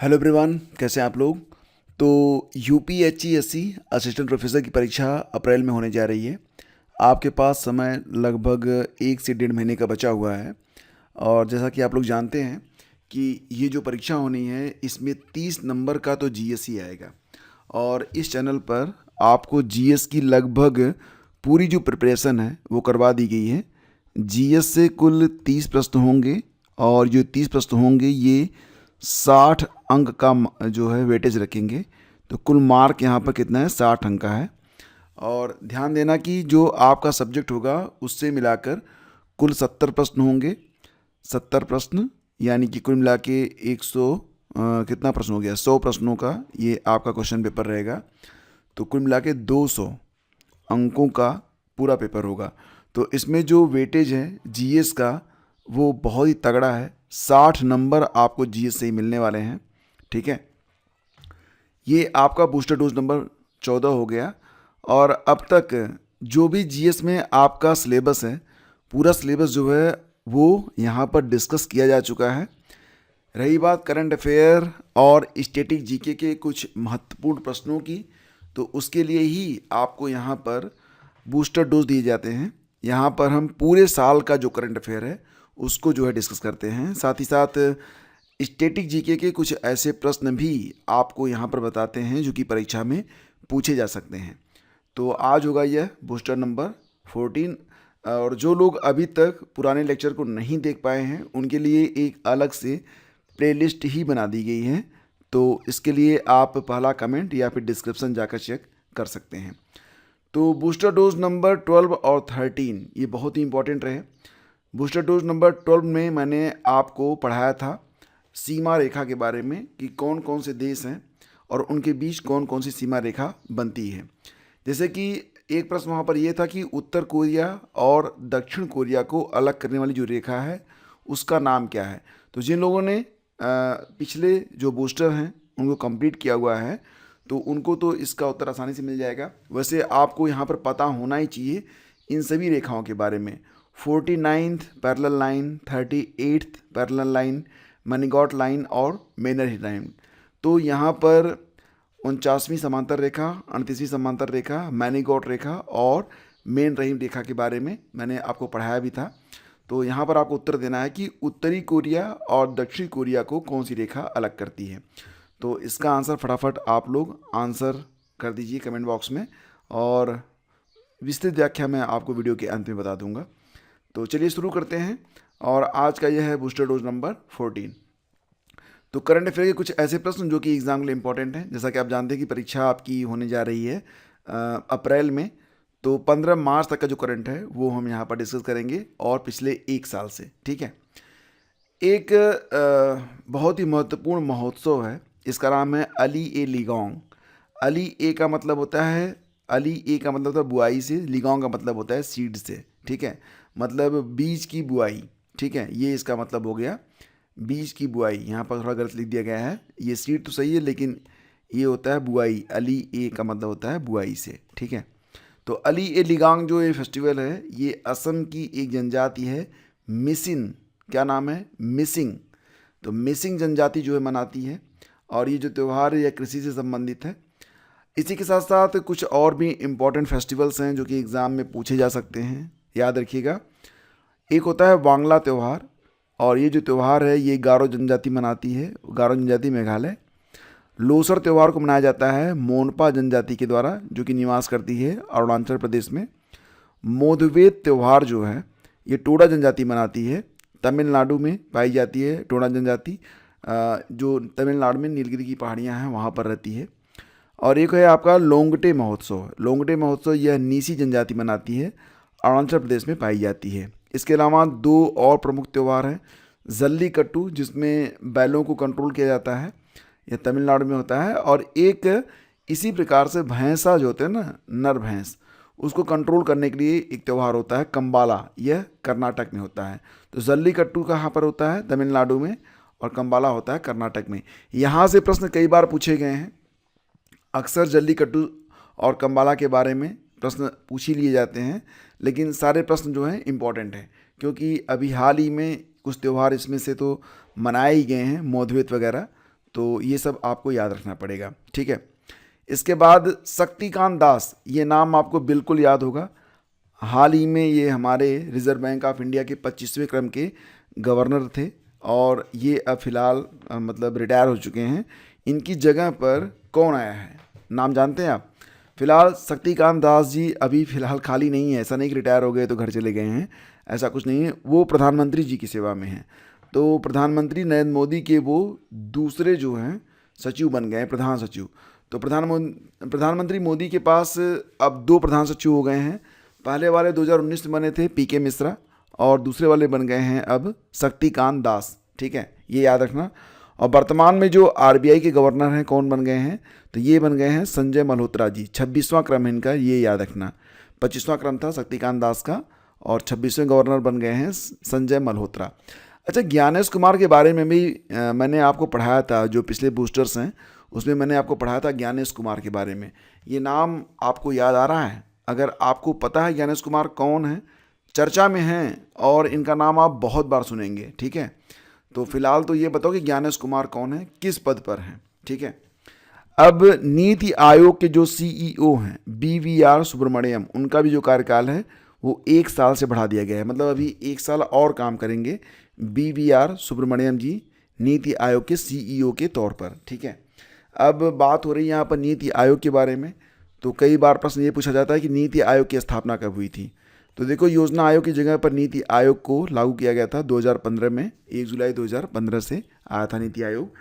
Hello everyone, कैसे हैं आप लोग। तो यूपीएचईएससी असिस्टेंट प्रोफेसर की परीक्षा अप्रैल में होने जा रही है। आपके पास समय लगभग 1 से 1.5 महीने का बचा हुआ है। और जैसा कि आप लोग जानते हैं कि ये जो परीक्षा होनी है इसमें 30 नंबर का तो जीएस ही आएगा। और इस चैनल पर आपको जीएस की लगभग पूरी जो प्रिपरेशन है वो करवा दी गई है। जीएस से कुल 30 प्रश्न होंगे और जो 30 प्रश्न होंगे ये 60 अंक का जो है वेटेज रखेंगे। तो कुल मार्क यहाँ पर कितना है, 60 अंक का है। और ध्यान देना कि जो आपका सब्जेक्ट होगा उससे मिलाकर कुल 70 प्रश्न होंगे। 70 प्रश्न यानी कि कुल मिला के 100 कितना प्रश्न हो गया, 100 प्रश्नों का ये आपका क्वेश्चन पेपर रहेगा। तो कुल मिला के 200 अंकों का पूरा पेपर होगा। तो इसमें जो वेटेज है जीएस का वो बहुत ही तगड़ा है। 60 नंबर आपको जीएस से ही मिलने वाले हैं। ठीक है, ये आपका बूस्टर डोज नंबर 14 हो गया। और अब तक जो भी जीएस में आपका सिलेबस है, पूरा सिलेबस जो है वो यहाँ पर डिस्कस किया जा चुका है। रही बात करंट अफेयर और स्टैटिक जीके के कुछ महत्वपूर्ण प्रश्नों की, तो उसके लिए ही आपको यहाँ पर बूस्टर डोज दिए जाते हैं। यहाँ पर हम पूरे साल का जो करंट अफेयर है उसको जो है डिस्कस करते हैं। साथ ही साथ स्टैटिक जीके के कुछ ऐसे प्रश्न भी आपको यहाँ पर बताते हैं जो कि परीक्षा में पूछे जा सकते हैं। तो आज होगा यह बूस्टर नंबर 14। और जो लोग अभी तक पुराने लेक्चर को नहीं देख पाए हैं उनके लिए एक अलग से प्लेलिस्ट ही बना दी गई है। तो इसके लिए आप पहला कमेंट या फिर डिस्क्रिप्शन जाकर चेक कर सकते हैं। तो बूस्टर डोज नंबर 12 और 13 ये बहुत ही इंपॉर्टेंट रहे। बूस्टर डोज नंबर 12 में मैंने आपको पढ़ाया था सीमा रेखा के बारे में कि कौन कौन से देश हैं और उनके बीच कौन कौन सी सीमा रेखा बनती है। जैसे कि एक प्रश्न वहाँ पर यह था कि उत्तर कोरिया और दक्षिण कोरिया को अलग करने वाली जो रेखा है उसका नाम क्या है। तो जिन लोगों ने पिछले जो बूस्टर हैं उनको कंप्लीट किया हुआ है तो उनको तो इसका उत्तर आसानी से मिल जाएगा। वैसे आपको यहाँ पर पता होना ही चाहिए इन सभी रेखाओं के बारे में। 49th parallel line, 38th parallel line, Maginot line और मेनर लाइन। तो यहाँ पर 49वीं समांतर रेखा, 38वीं समांतर रेखा, मैनीगॉट रेखा और मेन रहीम रेखा के बारे में मैंने आपको पढ़ाया भी था। तो यहाँ पर आपको उत्तर देना है कि उत्तरी कोरिया और दक्षिण कोरिया को कौन सी रेखा अलग करती है। तो इसका आंसर फटाफट आप लोग आंसर कर दीजिए कमेंट बॉक्स में, और विस्तृत व्याख्या मैं आपको वीडियो के अंत में बता दूंगा। तो चलिए शुरू करते हैं। और आज का यह है बूस्टर डोज नंबर 14। तो करंट अफेयर के कुछ ऐसे प्रश्न जो कि एग्जाम के लिए इंपॉर्टेंट हैं। जैसा कि आप जानते हैं कि परीक्षा आपकी होने जा रही है अप्रैल में। तो 15 मार्च तक का जो करंट है वो हम यहाँ पर डिस्कस करेंगे और पिछले 1 साल से। ठीक है, एक बहुत ही महत्वपूर्ण महोत्सव है, इसका नाम है अली ए लिगोंग। अली ए का मतलब होता है, अली ए का मतलब होता है बुआई से, लिगोंग का मतलब होता है सीड से। ठीक है, मतलब बीज की बुआई। ठीक है, ये इसका मतलब हो गया बीज की बुआई। यहाँ पर थोड़ा गलत लिख दिया गया है, ये सीड तो सही है लेकिन ये होता है बुआई। अली ए का मतलब होता है बुआई से। ठीक है, तो अली ए लिगांग जो ये फेस्टिवल है ये असम की एक जनजाति है मिसिन। क्या नाम है? मिसिंग। तो मिसिंग जनजाति जो है मनाती है और ये जो त्यौहार है यह कृषि से संबंधित है। इसी के साथ साथ कुछ और भी इम्पोर्टेंट फेस्टिवल्स हैं जो कि एग्ज़ाम में पूछे जा सकते हैं, याद रखिएगा। एक होता है वांगला त्यौहार, और ये जो त्यौहार है ये गारो जनजाति मनाती है, गारो जनजाति मेघालय। लोसर त्यौहार को मनाया जाता है मोनपा जनजाति के द्वारा जो कि निवास करती है अरुणाचल प्रदेश में। मोधवेत त्यौहार जो है ये टोडा जनजाति मनाती है, तमिलनाडु में पाई जाती है टोडा जनजाति, जो तमिलनाडु में नीलगिरी की पहाड़ियाँ हैं वहाँ पर रहती है। और एक है आपका लोंगटे महोत्सव। लोंगटे महोत्सव यह नीसी जनजाति मनाती है, अरुणाचल प्रदेश में पाई जाती है। इसके अलावा 2 और प्रमुख त्यौहार हैं, जल्लीकट्टू जिसमें बैलों को कंट्रोल किया जाता है, यह तमिलनाडु में होता है। और एक इसी प्रकार से भैंसा जो होते हैं ना, नर भैंस, उसको कंट्रोल करने के लिए एक त्यौहार होता है कंबाला, यह कर्नाटक में होता है। तो जल्लीकट्टू कहाँ पर होता है? तमिलनाडु में, और कंबाला होता है कर्नाटक में। यहाँ से प्रश्न कई बार पूछे गए हैं। अक्सर जल्लीकट्टू और कंबाला के बारे में प्रश्न पूछ ही लिए जाते हैं, लेकिन सारे प्रश्न जो हैं इम्पॉर्टेंट हैं क्योंकि अभी हाल ही में कुछ त्यौहार इसमें से तो मनाए ही गए हैं, मोधवेत वगैरह। तो ये सब आपको याद रखना पड़ेगा, ठीक है। इसके बाद शक्तिकांत दास, ये नाम आपको बिल्कुल याद होगा। हाल ही में ये हमारे रिजर्व बैंक ऑफ इंडिया के 25वें क्रम के गवर्नर थे और ये अब फिलहाल मतलब रिटायर हो चुके हैं। इनकी जगह पर कौन आया है, नाम जानते हैं आप? फिलहाल शक्तिकांत दास जी अभी फ़िलहाल खाली नहीं है, ऐसा नहीं कि रिटायर हो गए तो घर चले गए हैं, ऐसा कुछ नहीं है। वो प्रधानमंत्री जी की सेवा में हैं। तो प्रधानमंत्री नरेंद्र मोदी के वो दूसरे जो हैं सचिव बन गए हैं, प्रधान सचिव। तो प्रधानमंत्री मोदी के पास अब 2 प्रधान सचिव हो गए हैं। पहले वाले 2019 में बने थे पीके मिश्रा और दूसरे वाले बन गए हैं अब शक्तिकांत दास, ठीक है, ये याद रखना। और वर्तमान में जो आरबीआई के गवर्नर हैं कौन बन गए हैं, तो ये बन गए हैं संजय मल्होत्रा जी। 26वां क्रम है इनका, ये याद रखना। 25वां क्रम था शक्तिकांत दास का और 26वें गवर्नर बन गए हैं संजय मल्होत्रा। अच्छा, ज्ञानेश कुमार के बारे में भी मैंने आपको पढ़ाया था, जो पिछले बूस्टर्स हैं उसमें मैंने आपको पढ़ाया था ज्ञानेश कुमार के बारे में। ये नाम आपको याद आ रहा है? अगर आपको पता है ज्ञानेश कुमार कौन है, चर्चा में हैं और इनका नाम आप बहुत बार सुनेंगे, ठीक है। तो फिलहाल तो ये बताओ कि ज्ञानेश कुमार कौन है, किस पद पर हैं, ठीक है। अब नीति आयोग के जो सीईओ हैं BVR सुब्रमण्यम, उनका भी जो कार्यकाल है वो 1 साल से बढ़ा दिया गया है। मतलब अभी 1 साल और काम करेंगे BVR सुब्रमण्यम जी नीति आयोग के सीईओ के तौर पर, ठीक है। अब बात हो रही है यहाँ पर नीति आयोग के बारे में। तो कई बार प्रश्न ये पूछा जाता है कि नीति आयोग की स्थापना कब हुई थी। तो देखो, योजना आयोग की जगह पर नीति आयोग को लागू किया गया था 2015 में, 1 जुलाई 2015 से आया था नीति आयोग।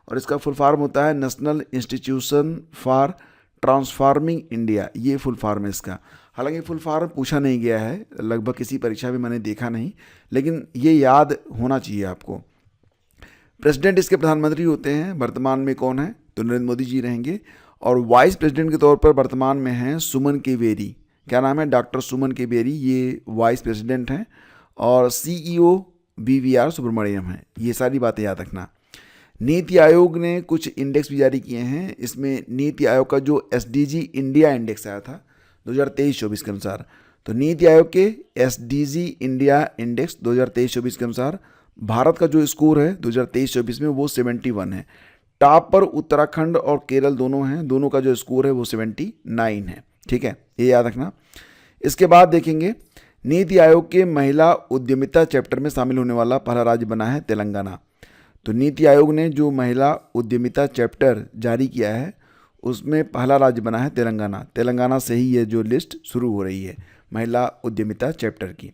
और इसका फुल फॉर्म होता है national institution for transforming India, ये फुल फॉर्म है इसका। हालांकि फुल फॉर्म पूछा नहीं गया है, लगभग किसी परीक्षा में मैंने देखा नहीं, लेकिन ये याद होना चाहिए आपको। प्रेसिडेंट इसके प्रधानमंत्री होते हैं। वर्तमान में कौन है, तो नरेंद्र मोदी जी रहेंगे। और वाइस प्रेसिडेंट के तौर पर वर्तमान में हैं सुमन के बेरी। क्या नाम है, डॉक्टर सुमन के बेरी, ये वाइस प्रेसिडेंट हैं। और सीईओ BVR सुब्रमण्यम हैं। ये सारी बातें याद रखना। नीति आयोग ने कुछ इंडेक्स भी जारी किए हैं। इसमें नीति आयोग का जो SDG इंडिया इंडेक्स आया था 2023-24 के अनुसार, तो नीति आयोग के SDG इंडिया इंडेक्स 2023-24 के अनुसार भारत का जो स्कोर है 2023-24 में वो 71 है। टॉप पर उत्तराखंड और केरल दोनों हैं, दोनों का जो स्कोर है वो 79 है, ठीक है, ये याद रखना। इसके बाद देखेंगे नीति आयोग के महिला उद्यमिता चैप्टर में शामिल होने वाला पहला राज्य बना है तेलंगाना। तो नीति आयोग ने जो महिला उद्यमिता चैप्टर जारी किया है उसमें पहला राज्य बना है तेलंगाना। तेलंगाना से ही ये जो लिस्ट शुरू हो रही है महिला उद्यमिता चैप्टर की।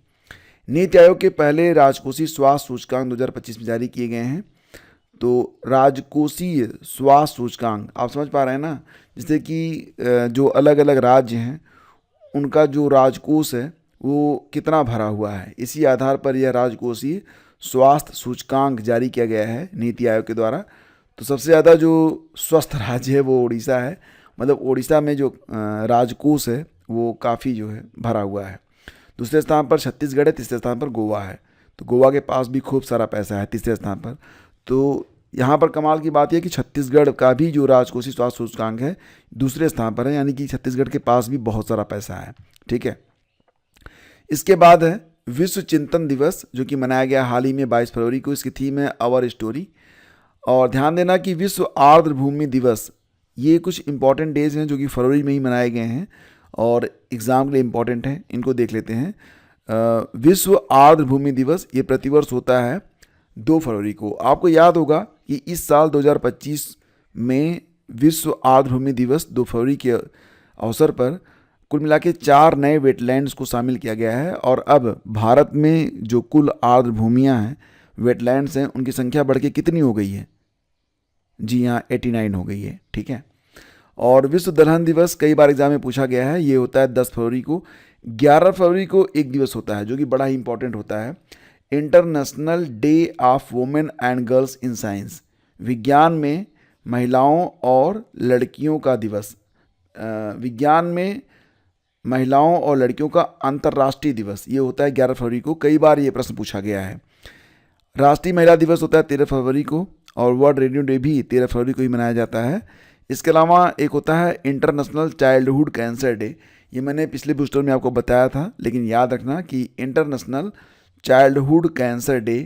नीति आयोग के पहले राजकोषीय स्वास्थ्य सूचकांक 2025 में जारी किए गए हैं। तो राजकोषीय स्वास्थ्य सूचकांक आप समझ पा रहे हैं ना, जैसे कि जो अलग अलग राज्य हैं उनका जो राजकोष है वो कितना भरा हुआ है, इसी आधार पर यह राजकोषीय स्वास्थ्य सूचकांक जारी किया गया है नीति आयोग के द्वारा। तो सबसे ज़्यादा जो स्वस्थ राज्य है वो उड़ीसा है। मतलब उड़ीसा में जो राजकोष है वो काफ़ी जो है भरा हुआ है। दूसरे स्थान पर छत्तीसगढ़ है, तीसरे स्थान पर गोवा है। तो गोवा के पास भी खूब सारा पैसा है तीसरे स्थान पर। तो यहाँ पर कमाल की बात यह कि छत्तीसगढ़ का भी जो राजकोषीय स्वास्थ्य सूचकांक है दूसरे स्थान पर है, यानी कि छत्तीसगढ़ के पास भी बहुत सारा पैसा है, ठीक है। इसके बाद है विश्व चिंतन दिवस, जो कि मनाया गया हाल ही में 22 फरवरी को। इसकी थीम है आवर स्टोरी। और ध्यान देना कि विश्व आर्द्र भूमि दिवस, ये कुछ इंपॉर्टेंट डेज हैं जो कि फरवरी में ही मनाए गए हैं और एग्ज़ाम के लिए इम्पॉर्टेंट हैं, इनको देख लेते हैं। विश्व आर्द्र भूमि दिवस ये प्रतिवर्ष होता है 2 फरवरी को। आपको याद होगा कि इस साल 2025 में विश्व आर्द्र भूमि दिवस 2 फरवरी के अवसर पर कुल मिला के 4 नए वेटलैंड्स को शामिल किया गया है। और अब भारत में जो कुल आर्द्र भूमियाँ हैं, वेटलैंड्स हैं, उनकी संख्या बढ़ के कितनी हो गई है? जी हाँ, 89 हो गई है, ठीक है। और विश्व दलहन दिवस कई बार एग्जाम में पूछा गया है, ये होता है 10 फरवरी को। 11 फरवरी को एक दिवस होता है जो कि बड़ा ही इंपॉर्टेंट होता है, international day of women and girls in science, विज्ञान में महिलाओं और लड़कियों का दिवस। विज्ञान में महिलाओं और लड़कियों का अंतर्राष्ट्रीय दिवस ये होता है 11 फरवरी को। कई बार ये प्रश्न पूछा गया है। राष्ट्रीय महिला दिवस होता है 13 फरवरी को और वर्ल्ड रेडियो डे भी 13 फरवरी को ही मनाया जाता है। इसके अलावा एक होता है इंटरनेशनल चाइल्डहुड कैंसर डे, ये मैंने पिछले बूस्टर में आपको बताया था, लेकिन याद रखना कि इंटरनेशनल चाइल्डहुड कैंसर डे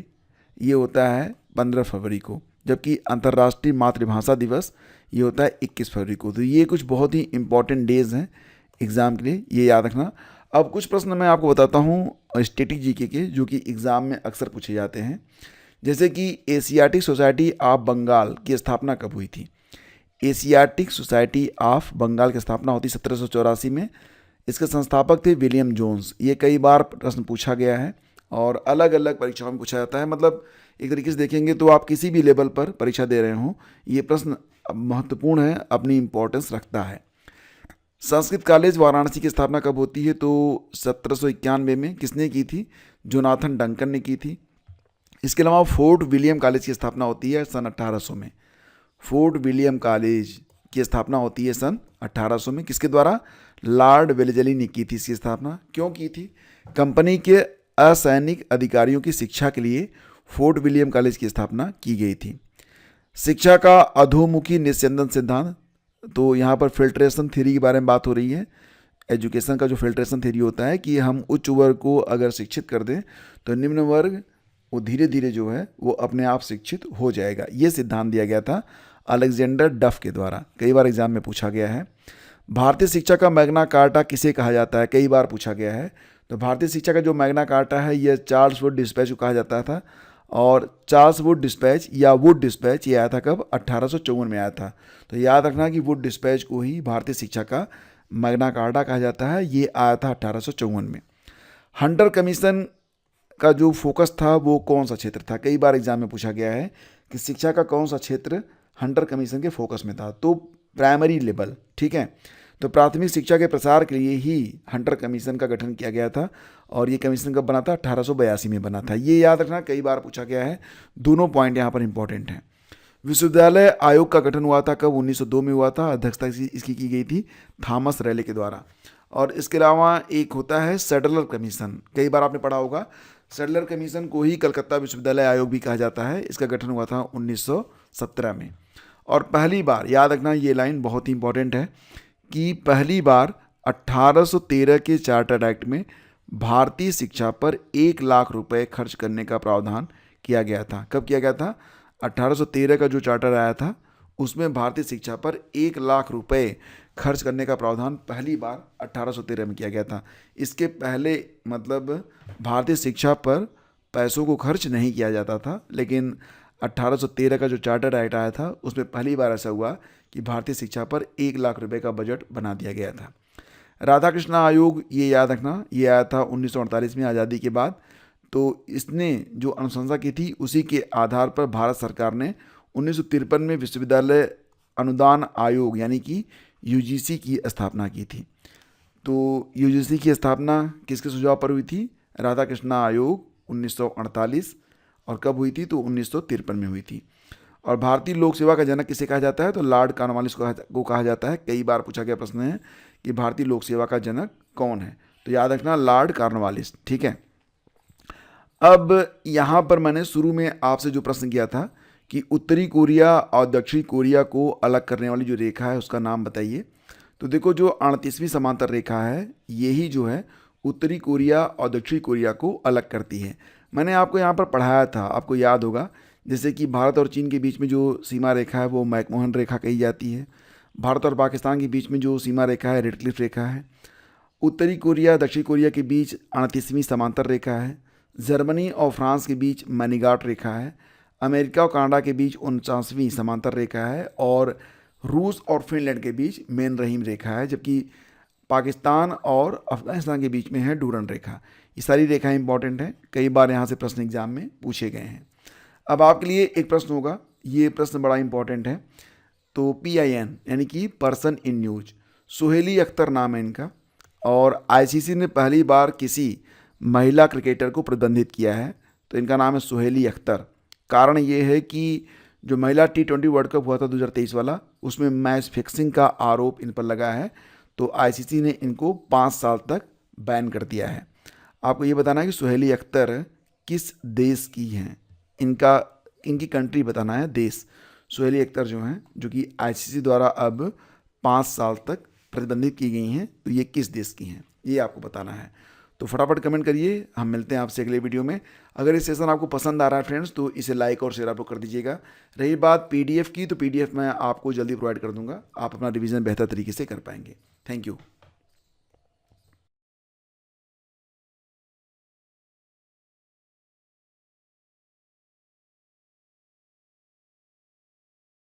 ये होता है 15 फरवरी को। जबकि अंतर्राष्ट्रीय मातृभाषा दिवस ये होता है 21 फरवरी को। तो ये कुछ बहुत ही इंपॉर्टेंट डेज हैं एग्ज़ाम के लिए, ये याद रखना। अब कुछ प्रश्न मैं आपको बताता हूँ स्टैटिक जीके के, जो कि एग्ज़ाम में अक्सर पूछे जाते हैं। जैसे कि एशियाटिक सोसाइटी ऑफ बंगाल की स्थापना कब हुई थी? एशियाटिक सोसाइटी ऑफ बंगाल की स्थापना होती 1784 में। इसके संस्थापक थे विलियम जोन्स। ये कई बार प्रश्न पूछा गया है और अलग अलग परीक्षाओं में पूछा जाता है। मतलब एक तरीके से देखेंगे तो आप किसी भी लेवल पर परीक्षा दे रहे हो, ये प्रश्न महत्वपूर्ण है, अपनी इम्पोर्टेंस रखता है। संस्कृत कॉलेज वाराणसी की स्थापना कब होती है? तो 1791 में। किसने की थी? जोनाथन डंकन ने की थी। इसके अलावा फोर्ट विलियम कॉलेज की स्थापना होती है सन 1800 में। फोर्ट विलियम कॉलेज की स्थापना होती है सन 1800 में। किसके द्वारा? लॉर्ड वेलेस्ली ने की थी इसकी स्थापना। क्यों की थी? कंपनी के असैनिक अधिकारियों की शिक्षा के लिए फोर्ट विलियम कॉलेज की स्थापना की गई थी। शिक्षा का अधोमुखी निस्यंदन सिद्धांत, तो यहाँ पर फिल्ट्रेशन थ्योरी के बारे में बात हो रही है। एजुकेशन का जो फिल्ट्रेशन थ्योरी होता है कि हम उच्च वर्ग को अगर शिक्षित कर दें तो निम्न वर्ग वो धीरे धीरे जो है वो अपने आप शिक्षित हो जाएगा। ये सिद्धांत दिया गया था अलेक्जेंडर डफ के द्वारा। कई बार एग्जाम में पूछा गया है। भारतीय शिक्षा का मैग्ना कार्टा किसे कहा जाता है? कई बार पूछा गया है। तो भारतीय शिक्षा का जो मैग्ना कार्टा है यह चार्ल्स वुड डिस्पैच को कहा जाता था। और चार्ल्स वुड डिस्पैच या वुड डिस्पैच ये आया था कब? 1854 में आया था। तो याद रखना कि वुड डिस्पैच को ही भारतीय शिक्षा का मैग्ना कार्टा कहा जाता है। ये आया था 1854 में। हंटर कमीशन का जो फोकस था वो कौन सा क्षेत्र था? कई बार एग्जाम में पूछा गया है कि शिक्षा का कौन सा क्षेत्र हंटर कमीशन के फोकस में था? तो प्राइमरी लेवल, ठीक है। तो प्राथमिक शिक्षा के प्रसार के लिए ही हंटर कमीशन का गठन किया गया था। और ये कमीशन कब बना था? 1882 में बना था। ये याद रखना, कई बार पूछा गया है। दोनों पॉइंट यहाँ पर इंपॉर्टेंट हैं। विश्वविद्यालय आयोग का गठन हुआ था कब? 1902 में हुआ था। अध्यक्षता इसकी की गई थी थॉमस रैले के द्वारा। और इसके अलावा एक होता है सैडलर कमीशन, कई बार आपने पढ़ा होगा। सैडलर कमीशन को ही कलकत्ता विश्वविद्यालय आयोग भी कहा जाता है। इसका गठन हुआ था 1917 में। और पहली बार, याद रखना ये लाइन बहुत ही इंपॉर्टेंट है, कि पहली बार 1813 के चार्टर एक्ट में भारतीय शिक्षा पर 1 लाख रुपए खर्च करने का प्रावधान किया गया था। कब किया गया था? 1813 का जो चार्टर आया था उसमें भारतीय शिक्षा पर 1 लाख रुपए खर्च करने का प्रावधान पहली बार 1813 में किया गया था। इसके पहले मतलब भारतीय शिक्षा पर पैसों को खर्च नहीं किया जाता था, लेकिन 1813 का जो चार्टर एक्ट आया था उसमें पहली बार ऐसा हुआ कि भारतीय शिक्षा पर 1 लाख रुपए का बजट बना दिया गया था। राधाकृष्ण आयोग, ये याद रखना, ये आया था 1948 में, आज़ादी के बाद। तो इसने जो अनुशंसा की थी उसी के आधार पर भारत सरकार ने 1953 में विश्वविद्यालय अनुदान आयोग यानी कि यूजीसी की स्थापना की थी। तो यूजीसी की स्थापना किसके सुझाव पर हुई थी? राधाकृष्ण आयोग 1948। और कब हुई थी? तो 1953 में हुई थी। और भारतीय लोक सेवा का जनक किसे कहा जाता है? तो लॉर्ड कॉर्नवालिस को कहा जाता है। कई बार पूछा गया प्रश्न है कि भारतीय लोक सेवा का जनक कौन है? तो याद रखना लॉर्ड कॉर्नवालिस, ठीक है। अब यहाँ पर मैंने शुरू में आपसे जो प्रश्न किया था कि उत्तरी कोरिया और दक्षिण कोरिया को अलग करने वाली जो रेखा है उसका नाम बताइए। तो देखो, जो 38वीं समांतर रेखा है यही जो है उत्तरी कोरिया और दक्षिण कोरिया को अलग करती है। मैंने आपको यहाँ पर पढ़ाया था, आपको याद होगा, जैसे कि भारत और चीन के बीच में जो सीमा रेखा है वो मैकमोहन रेखा कही जाती है। भारत और पाकिस्तान के बीच में जो सीमा रेखा है रेडक्लिफ रेखा है। उत्तरी कोरिया दक्षिण कोरिया के बीच 38वीं समांतर रेखा है। जर्मनी और फ्रांस के बीच मैनीगाट रेखा है। अमेरिका और कनाडा के बीच 49वीं समांतर रेखा है। और रूस और फिनलैंड के बीच मेन रहीम रेखा है। जबकि पाकिस्तान और अफगानिस्तान के बीच में है डूरन रेखा। ये सारी रेखाएं इंपॉर्टेंट हैं, कई बार यहाँ से प्रश्न एग्जाम में पूछे गए हैं। अब आपके लिए एक प्रश्न होगा, ये प्रश्न बड़ा इंपॉर्टेंट है। तो PIN यानी कि person in news, Suheli Akhtar नाम है इनका। और ICC ने पहली बार किसी महिला क्रिकेटर को प्रतिबंधित किया है, तो इनका नाम है सुहेली अख्तर। कारण ये है कि जो महिला T20 वर्ल्ड कप हुआ था 2023 वाला, उसमें मैच फिक्सिंग का आरोप इन पर लगा है। तो ICC ने इनको 5 साल तक बैन कर दिया है। आपको ये बताना है कि सुहेली अख्तर किस देश की हैं, इनकी कंट्री बताना है, देश। सुहेली अख्तर जो हैं, जो कि ICC द्वारा अब 5 साल तक प्रतिबंधित की गई हैं, तो ये किस देश की हैं ये आपको बताना है। तो फटाफट कमेंट करिए, हम मिलते हैं आपसे अगले वीडियो में। अगर ये सेशन आपको पसंद आ रहा है फ्रेंड्स, तो इसे लाइक और शेयर आप लोग कर दीजिएगा। रही बात PDF की, तो PDF मैं आपको जल्दी प्रोवाइड कर दूंगा, आप अपना रिवीजन बेहतर तरीके से कर पाएंगे। Thank you.